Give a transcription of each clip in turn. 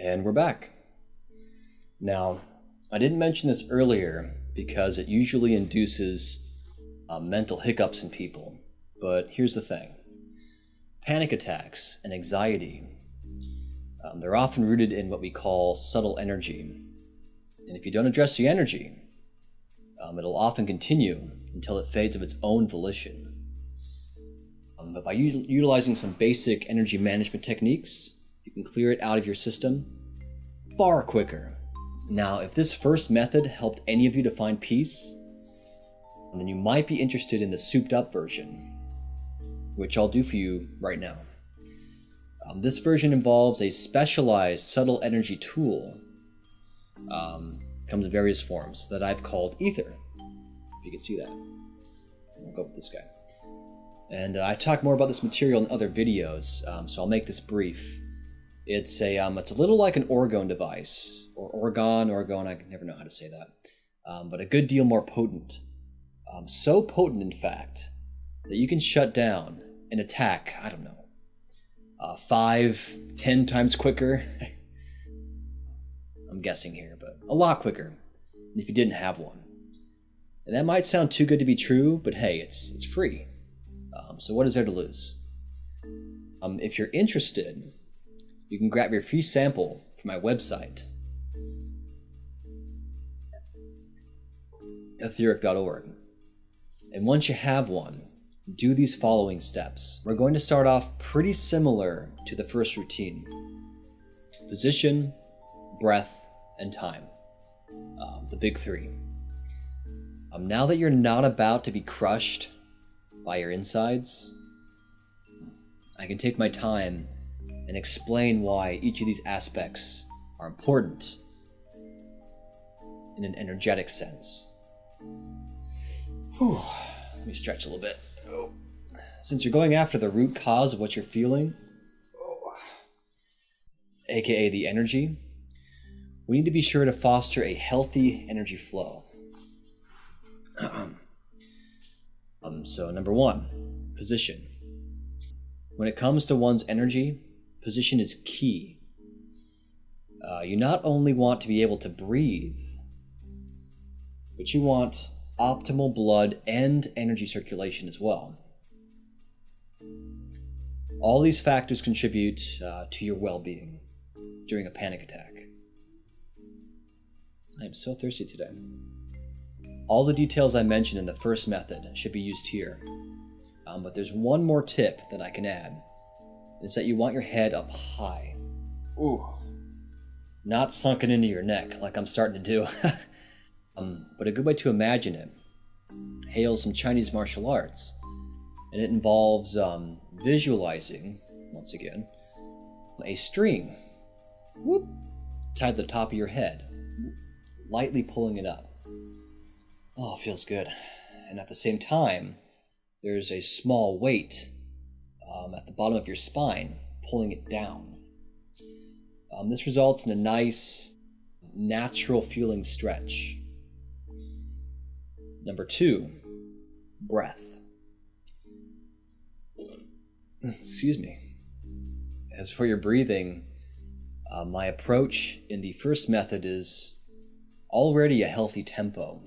And we're back. Now, I didn't mention this earlier because it usually induces mental hiccups in people. But here's the thing. Panic attacks and anxiety, they're often rooted in what we call subtle energy. And if you don't address the energy, it'll often continue until it fades of its own volition. But by utilizing some basic energy management techniques, you can clear it out of your system far quicker. Now, if this first method helped any of you to find peace, then you might be interested in the souped up version, which I'll do for you right now. This version involves a specialized subtle energy tool. Comes in various forms that I've called Ether, if you can see that. I'll go with this guy. And I talk more about this material in other videos, so I'll make this brief. It's a little like an orgone device, or orgone, I never know how to say that, but a good deal more potent. So potent, in fact, that you can shut down an attack, 5-10 times quicker. I'm guessing here, but a lot quicker than if you didn't have one. And that might sound too good to be true, but hey, it's free. So what is there to lose? If you're interested, you can grab your free sample from my website, Aetheric.org. And once you have one, do these following steps. We're going to start off pretty similar to the first routine. Position, breath, and time. The big three. Now that you're not about to be crushed by your insides, I can take my time and explain why each of these aspects are important in an energetic sense. Whew. Let me stretch a little bit. Since you're going after the root cause of what you're feeling, aka the energy, we need to be sure to foster a healthy energy flow. So number one, position. When it comes to one's energy, position is key. You not only want to be able to breathe, but you want optimal blood and energy circulation as well. All these factors contribute to your well-being during a panic attack. I am so thirsty today. All the details I mentioned in the first method should be used here. But there's one more tip that I can add. It's that you want your head up high. Ooh. Not sunken into your neck like I'm starting to do. But a good way to imagine it hails from Chinese martial arts. And it involves visualizing, once again, a string tied to the top of your head, lightly pulling it up. Oh, it feels good. And at the same time, there's a small weight at the bottom of your spine, pulling it down. This results in a nice, natural feeling stretch. Number two, breath. Excuse me. As for your breathing, my approach in the first method is already a healthy tempo,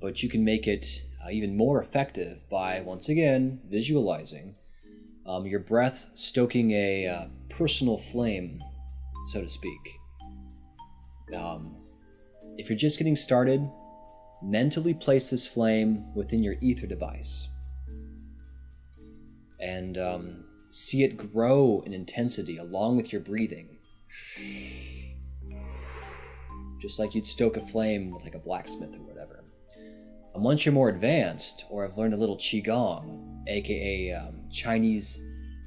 but you can make it even more effective by, once again, visualizing your breath stoking a personal flame, so to speak. If you're just getting started, mentally place this flame within your ether device and see it grow in intensity along with your breathing. Just like you'd stoke a flame with like a blacksmith or whatever. And once you're more advanced, or have learned a little Qigong, aka Chinese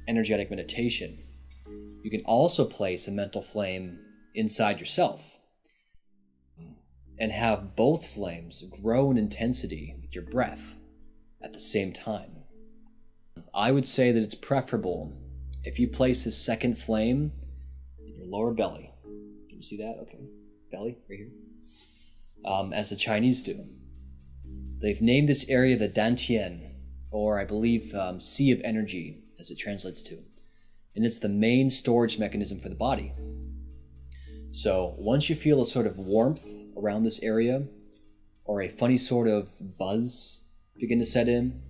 energetic meditation, you can also place a mental flame inside yourself and have both flames grow in intensity with your breath at the same time. I would say that it's preferable if you place this second flame in your lower belly. Can you see that? Okay. Belly, right here. As the Chinese do. They've named this area the Dantian, or I believe Sea of Energy, as it translates to. and it's the main storage mechanism for the body. So once you feel a sort of warmth around this area, or a funny sort of buzz begin to set in,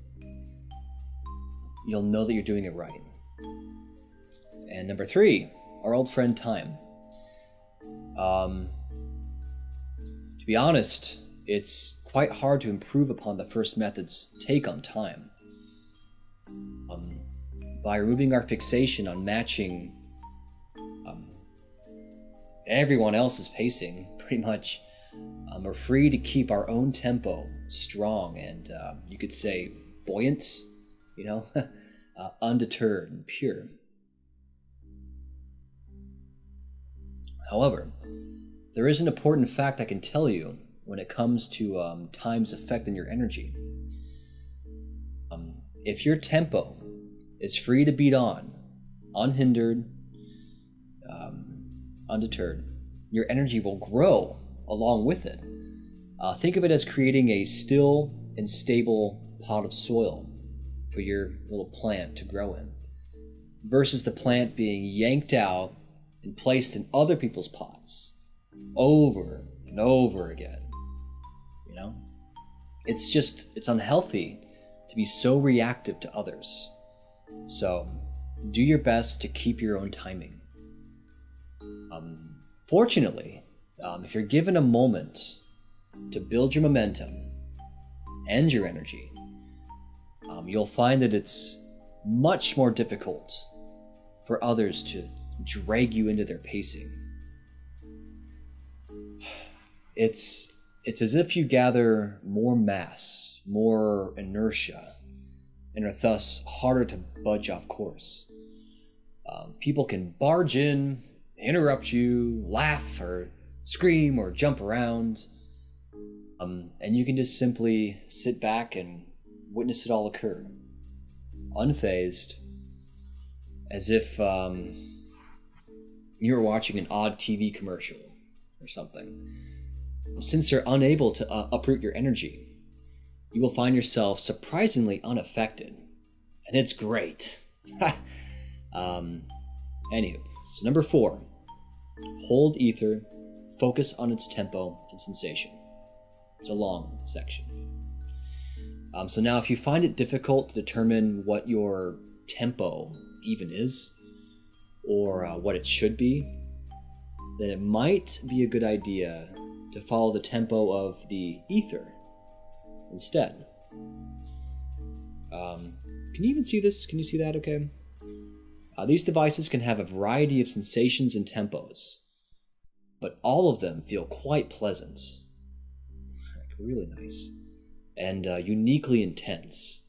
you'll know that you're doing it right. And number 3, our old friend time. To be honest, it's quite hard to improve upon the first method's take on time. By removing our fixation on matching everyone else's pacing, pretty much, we're free to keep our own tempo strong and, you could say, buoyant, undeterred and pure. However, there is an important fact I can tell you when it comes to time's effect on your energy. If your tempo is free to beat on, unhindered, undeterred, your energy will grow along with it. Think of it as creating a still and stable pot of soil for your little plant to grow in, versus the plant being yanked out and placed in other people's pots over and over again. It's unhealthy to be so reactive to others. So do your best to keep your own timing. Fortunately, if you're given a moment to build your momentum and your energy, you'll find that it's much more difficult for others to drag you into their pacing. It's as if you gather more mass, more inertia, and are thus harder to budge off course. People can barge in, interrupt you, laugh or scream or jump around, and you can just simply sit back and witness it all occur, unfazed, as if you were watching an odd TV commercial or something. Since you're unable to uproot your energy, you will find yourself surprisingly unaffected, and it's great. Anywho, so number 4, hold ether, focus on its tempo and sensation. It's a long section. So now if you find it difficult to determine what your tempo even is, or what it should be, then it might be a good idea to follow the tempo of the ether instead. Can you even see this? Can you see that okay? These devices can have a variety of sensations and tempos, but all of them feel quite pleasant, really nice, and uniquely intense.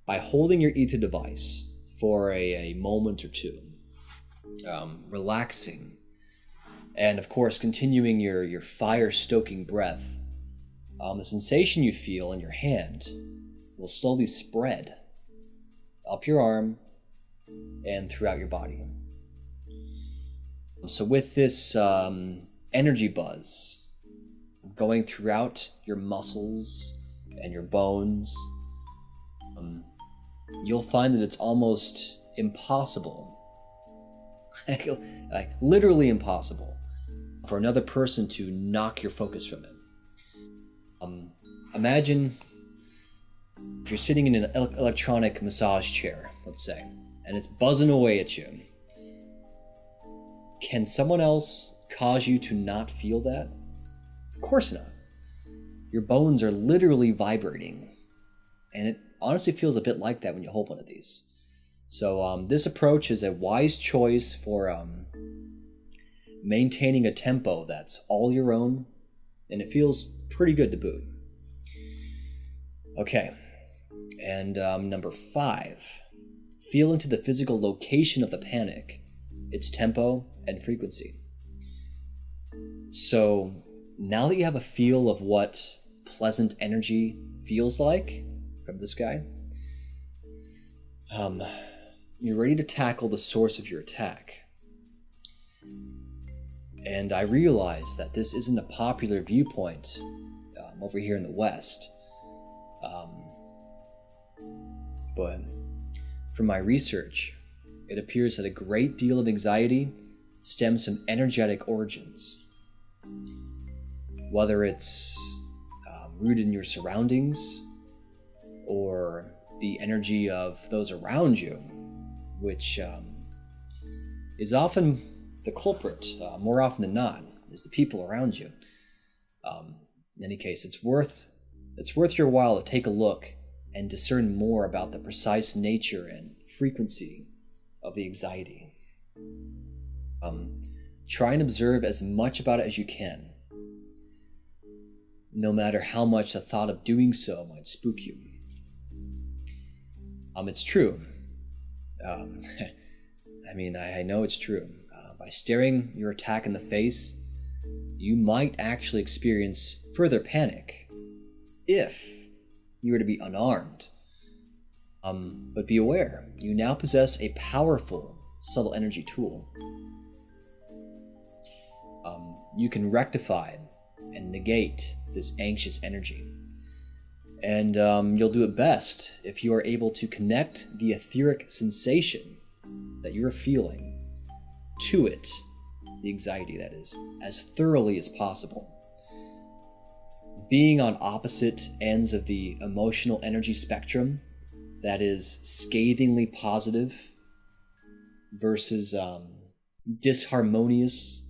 By holding your ether device for a moment or two, relaxing, and of course continuing your fire-stoking breath, the sensation you feel in your hand will slowly spread up your arm and throughout your body. So with this energy buzz going throughout your muscles and your bones, you'll find that it's almost impossible, like literally impossible, for another person to knock your focus from it. Imagine if you're sitting in an electronic massage chair, let's say, and it's buzzing away at you. Can someone else cause you to not feel that? Of course not. Your bones are literally vibrating, and it honestly feels a bit like that when you hold one of these. So this approach is a wise choice for maintaining a tempo that's all your own, and it feels pretty good to boot. Okay, and number 5, feel into the physical location of the panic, its tempo and frequency. So now that you have a feel of what pleasant energy feels like from this guy, you're ready to tackle the source of your attack. And I realize that this isn't a popular viewpoint over here in the West. But from my research, it appears that a great deal of anxiety stems from energetic origins. Whether it's rooted in your surroundings or the energy of those around you, which is often the culprit, more often than not, is the people around you. In any case, it's worth your while to take a look and discern more about the precise nature and frequency of the anxiety. Try and observe as much about it as you can, no matter how much the thought of doing so might spook you. It's true. I know it's true. By staring your attack in the face, you might actually experience further panic if you were to be unarmed. But be aware, you now possess a powerful subtle energy tool. You can rectify and negate this anxious energy. And you'll do it best if you are able to connect the etheric sensation that you're feeling to it, the anxiety that is, as thoroughly as possible. Being on opposite ends of the emotional energy spectrum that is scathingly positive versus disharmonious,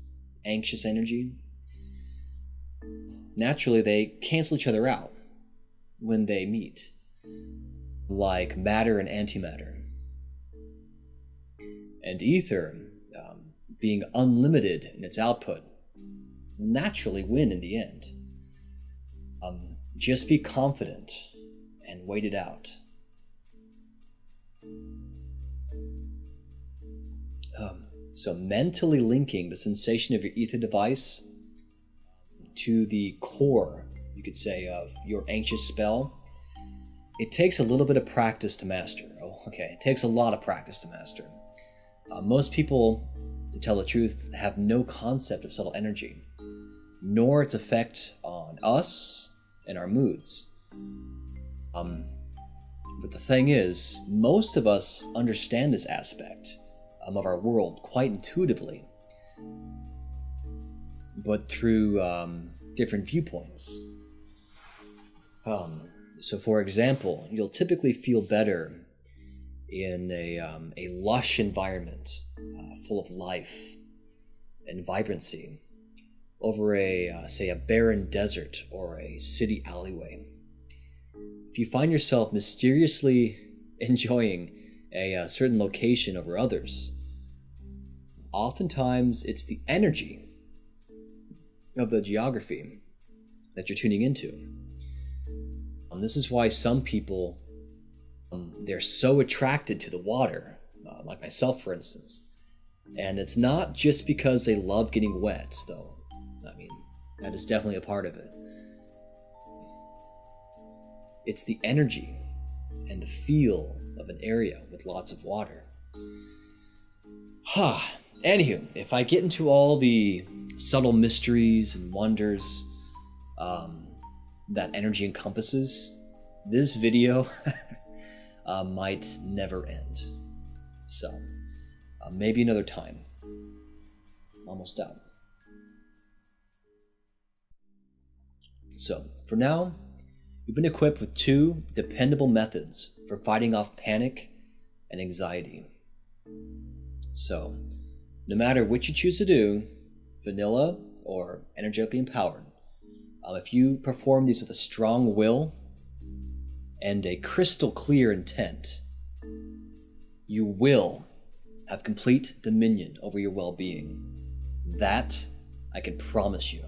anxious energy, naturally they cancel each other out when they meet, like matter and antimatter. And ether, being unlimited in its output, will naturally win in the end. Just be confident and wait it out. So mentally linking the sensation of your ether device to the core, you could say, of your anxious spell, it takes a little bit of practice to master. It takes a lot of practice to master. Most people, to tell the truth, have no concept of subtle energy, nor its effect on us and our moods. But the thing is, most of us understand this aspect of our world quite intuitively, but through different viewpoints. So for example, you'll typically feel better in a lush environment full of life and vibrancy over say a barren desert or a city alleyway. If you find yourself mysteriously enjoying a certain location over others, oftentimes it's the energy of the geography that you're tuning into. This is why some people, they're so attracted to the water, like myself, for instance. And it's not just because they love getting wet, though. That is definitely a part of it. It's the energy and the feel of an area with lots of water. Anywho, if I get into all the subtle mysteries and wonders that energy encompasses, this video might never end. So, maybe another time. Almost out. So, for now, you've been equipped with 2 dependable methods for fighting off panic and anxiety. So, no matter which you choose to do, vanilla or energetically empowered, if you perform these with a strong will and a crystal clear intent, you will have complete dominion over your well-being. That I can promise you.